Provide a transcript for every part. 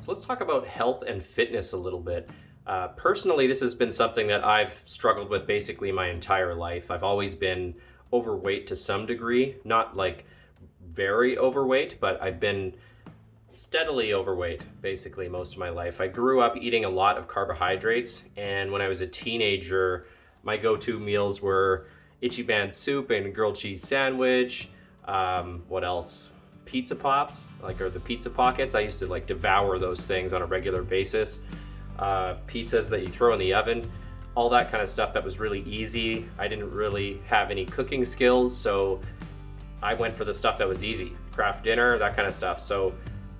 So let's talk about health and fitness a little bit. Personally, this has been something that I've struggled with basically my entire life. I've always been overweight to some degree, not like very overweight, but I've been steadily overweight basically most of my life. I grew up eating a lot of carbohydrates, and when I was a teenager, my go-to meals were Ichiban soup and a grilled cheese sandwich. What else? Pizza pops, or the pizza pockets. I used to devour those things on a regular basis. Pizzas that you throw in the oven, all that kind of stuff that was really easy. I didn't really have any cooking skills, so I went for the stuff that was easy. Craft dinner, that kind of stuff. So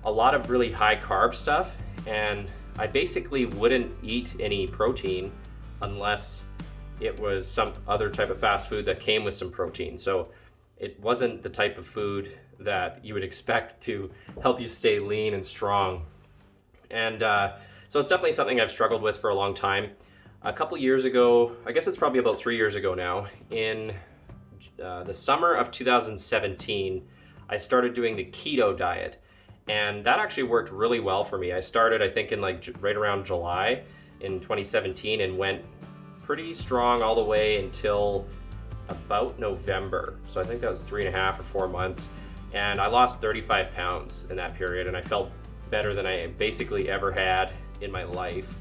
a lot of really high carb stuff, and I basically wouldn't eat any protein unless it was some other type of fast food that came with some protein. So it wasn't the type of food that you would expect to help you stay lean and strong. And so it's definitely something I've struggled with for a long time. A couple years ago, I guess it's probably about 3 years ago now, in the summer of 2017, I started doing the keto diet. And that actually worked really well for me. I started, I think, in right around July in 2017 and went pretty strong all the way until about November. So I think that was 3.5 or 4 months. And I lost 35 pounds in that period, and I felt better than I basically ever had in my life.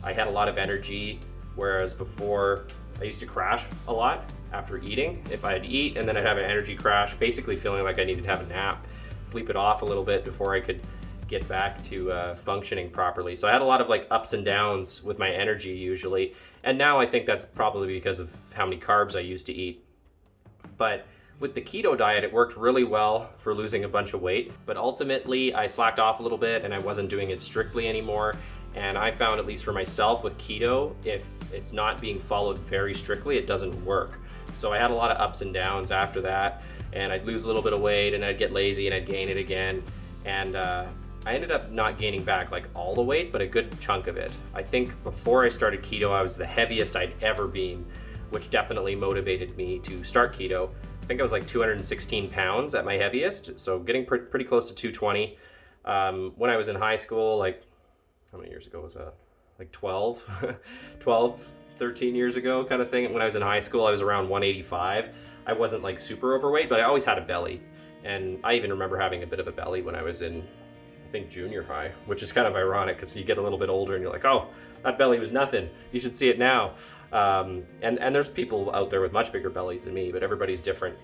I had a lot of energy, whereas before I used to crash a lot after eating. If I'd eat and then I'd have an energy crash, basically feeling like I needed to have a nap, sleep it off a little bit before I could get back to functioning properly. So I had a lot of ups and downs with my energy usually. And now I think that's probably because of how many carbs I used to eat. But with the keto diet, it worked really well for losing a bunch of weight. But ultimately, I slacked off a little bit and I wasn't doing it strictly anymore. And I found, at least for myself with keto, if it's not being followed very strictly, it doesn't work. So I had a lot of ups and downs after that. And I'd lose a little bit of weight and I'd get lazy and I'd gain it again. And I ended up not gaining back all the weight, but a good chunk of it. I think before I started keto, I was the heaviest I'd ever been, which definitely motivated me to start keto. I think I was 216 pounds at my heaviest, so getting pretty close to 220. When I was in high school, how many years ago was that? 12, 13 years ago kind of thing. When I was in high school, I was around 185. I wasn't super overweight, but I always had a belly. And I even remember having a bit of a belly when I was in, I think, junior high, which is kind of ironic because you get a little bit older and you're like, oh, that belly was nothing. You should see it now. And there's people out there with much bigger bellies than me, but everybody's different.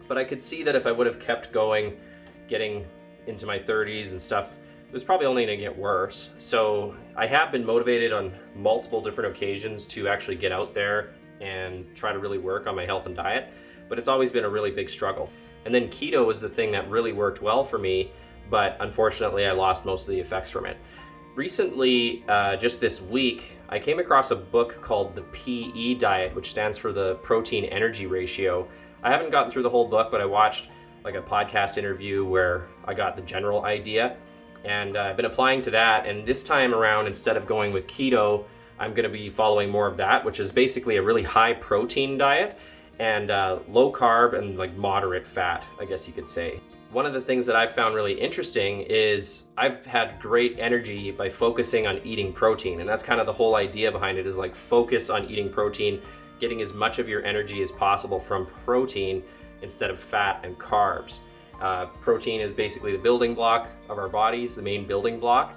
But I could see that if I would have kept going, getting into my 30s and stuff, it was probably only going to get worse. So I have been motivated on multiple different occasions to actually get out there and try to really work on my health and diet, but it's always been a really big struggle. And then keto was the thing that really worked well for me, but unfortunately I lost most of the effects from it. Recently, just this week, I came across a book called The PE Diet, which stands for the Protein Energy Ratio. I haven't gotten through the whole book, but I watched a podcast interview where I got the general idea, and I've been applying to that. And this time around, instead of going with keto, I'm going to be following more of that, which is basically a really high protein diet and low carb and moderate fat, I guess you could say. One of the things that I've found really interesting is I've had great energy by focusing on eating protein. And that's kind of the whole idea behind it, is focus on eating protein, getting as much of your energy as possible from protein instead of fat and carbs. Protein is basically the building block of our bodies, the main building block.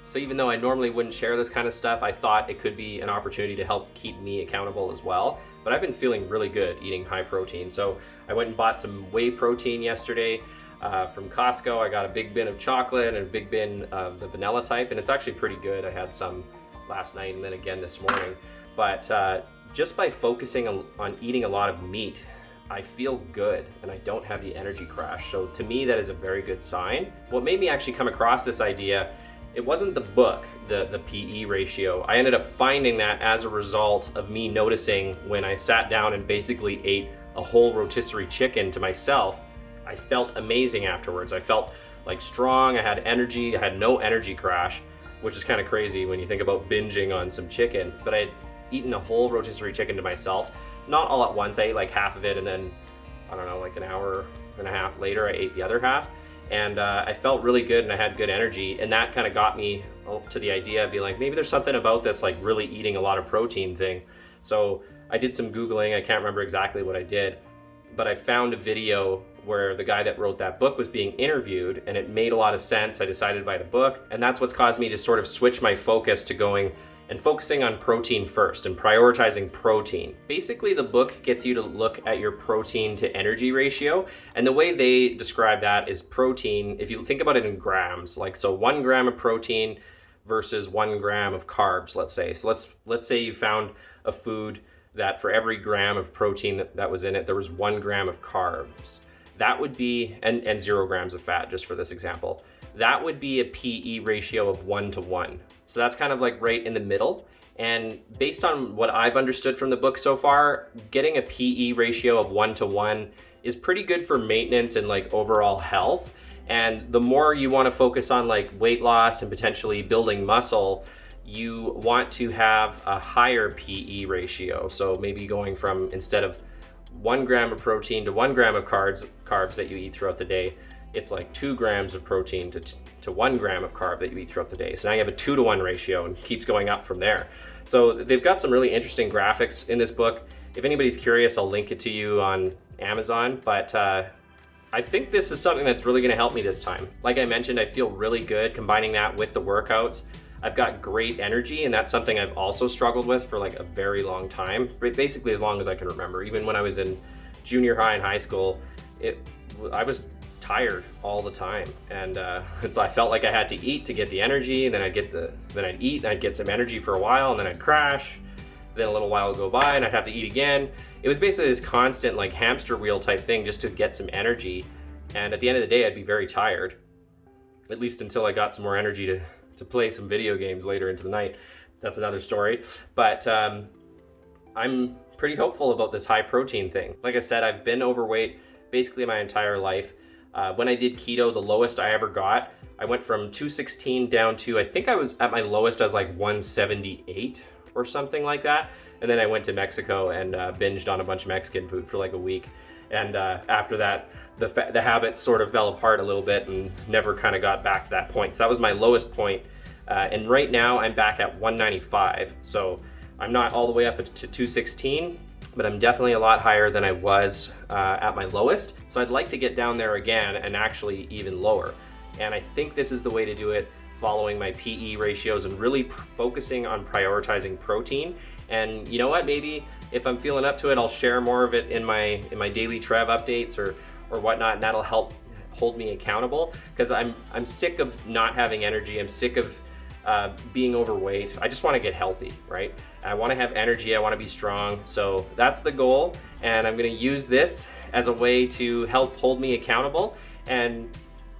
So even though I normally wouldn't share this kind of stuff, I thought it could be an opportunity to help keep me accountable as well. But I've been feeling really good eating high protein. So I went and bought some whey protein yesterday from Costco. I got a big bin of chocolate and a big bin of the vanilla type, and it's actually pretty good. I had some last night and then again this morning. But just by focusing on eating a lot of meat, I feel good and I don't have the energy crash. So to me, that is a very good sign. What made me actually come across this idea, it wasn't the book, the PE ratio. I ended up finding that as a result of me noticing when I sat down and basically ate a whole rotisserie chicken to myself, I felt amazing afterwards. I felt strong, I had energy, I had no energy crash, which is kind of crazy when you think about binging on some chicken. But I had eaten a whole rotisserie chicken to myself, not all at once. I ate half of it, and then, I don't know, an hour and a half later, I ate the other half. and I felt really good and I had good energy, and that kind of got me to the idea of being like, maybe there's something about this like really eating a lot of protein thing. So I did some Googling. I can't remember exactly what I did, but I found a video where the guy that wrote that book was being interviewed, and it made a lot of sense. I decided to buy the book, and that's what's caused me to sort of switch my focus to going and focusing on protein first and prioritizing protein. Basically, the book gets you to look at your protein to energy ratio, and the way they describe that is protein, if you think about it in grams, like so 1 gram of protein versus 1 gram of carbs, let's say. So let's say you found a food that for every gram of protein that was in it, there was 1 gram of carbs. That would be, and 0 grams of fat, just for this example. That would be a PE ratio of 1 to 1. So that's kind of like right in the middle. And based on what I've understood from the book so far, getting a PE ratio of 1 to 1 is pretty good for maintenance and like overall health. And the more you want to focus on like weight loss and potentially building muscle, you want to have a higher PE ratio. So maybe going from, instead of 1 gram of protein to 1 gram of carbs that you eat throughout the day, it's like 2 grams of protein to 1 gram of carb that you eat throughout the day. So now you have a 2 to 1 ratio and keeps going up from there. So they've got some really interesting graphics in this book. If anybody's curious, I'll link it to you on Amazon, but I think this is something that's really gonna help me this time. Like I mentioned, I feel really good combining that with the workouts. I've got great energy, and that's something I've also struggled with for like a very long time, basically as long as I can remember. Even when I was in junior high and high school, I was tired all the time, and I felt like I had to eat to get the energy, and then I'd eat and I'd get some energy for a while, and then I'd crash. Then a little while would go by and I'd have to eat again. It was basically this constant like hamster wheel type thing just to get some energy, and at the end of the day I'd be very tired, at least until I got some more energy to play some video games later into the night. That's another story. But I'm pretty hopeful about this high protein thing. Like I said, I've been overweight basically my entire life. When I did keto, the lowest I ever got, I went from 216 down to, I think I was at my lowest, I was like 178 or something like that. And then I went to Mexico and binged on a bunch of Mexican food for like a week. And after that, the habits sort of fell apart a little bit and never kind of got back to that point. So that was my lowest point. And right now I'm back at 195. So I'm not all the way up to 216, but I'm definitely a lot higher than I was at my lowest. So I'd like to get down there again and actually even lower. And I think this is the way to do it, following my PE ratios and really focusing on prioritizing protein. And you know what, maybe if I'm feeling up to it, I'll share more of it in my DailyTrev updates or whatnot, and that'll help hold me accountable, because I'm sick of not having energy. I'm sick of being overweight. I just want to get healthy, right? I want to have energy. I want to be strong. So that's the goal, and I'm going to use this as a way to help hold me accountable. And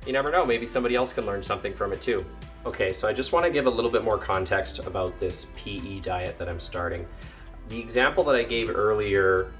you never know, maybe somebody else can learn something from it too. Okay, so I just want to give a little bit more context about this PE diet that I'm starting. The example that I gave earlier,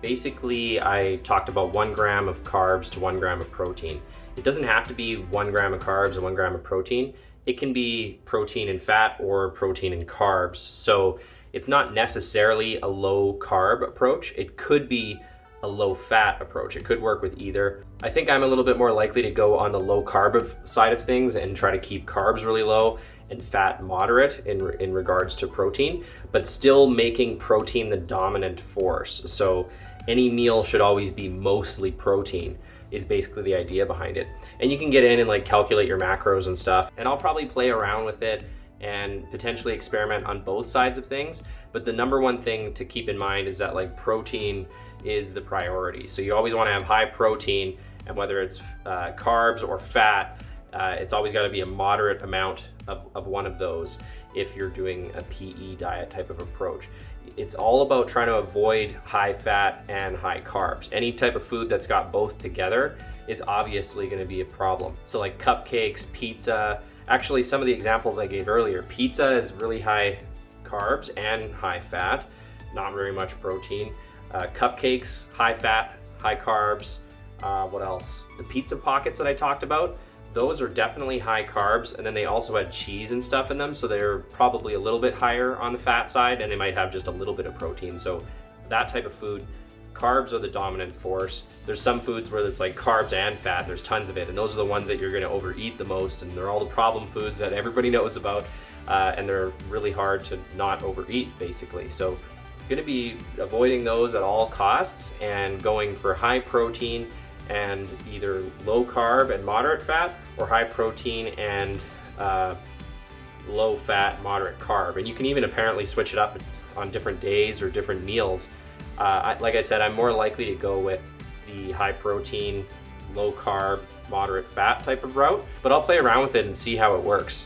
basically I talked about 1 gram of carbs to 1 gram of protein. It doesn't have to be 1 gram of carbs and 1 gram of protein. It can be protein and fat or protein and carbs. So it's not necessarily a low carb approach. It could be a low fat approach. It could work with either. I think I'm a little bit more likely to go on the low carb side of things and try to keep carbs really low and fat moderate in regards to protein, but still making protein the dominant force. So any meal should always be mostly protein, is basically the idea behind it. And you can get in and like calculate your macros and stuff, and I'll probably play around with it and potentially experiment on both sides of things. But the number one thing to keep in mind is that like protein is the priority. So you always want to have high protein, and whether it's carbs or fat, it's always got to be a moderate amount of one of those if you're doing a PE diet type of approach. It's all about trying to avoid high fat and high carbs. Any type of food that's got both together is obviously going to be a problem. So like cupcakes, pizza, actually some of the examples I gave earlier, pizza is really high carbs and high fat, not very much protein. Cupcakes, high fat, high carbs. What else? The pizza pockets that I talked about, those are definitely high carbs, and then they also had cheese and stuff in them, so they're probably a little bit higher on the fat side, and they might have just a little bit of protein. So that type of food, carbs are the dominant force. There's some foods where it's like carbs and fat, there's tons of it, and those are the ones that you're gonna overeat the most, and they're all the problem foods that everybody knows about, and they're really hard to not overeat, basically. So gonna be avoiding those at all costs and going for high protein and either low carb and moderate fat, or high protein and low fat, moderate carb. And you can even apparently switch it up on different days or different meals. Like I said, I'm more likely to go with the high protein, low carb, moderate fat type of route, but I'll play around with it and see how it works.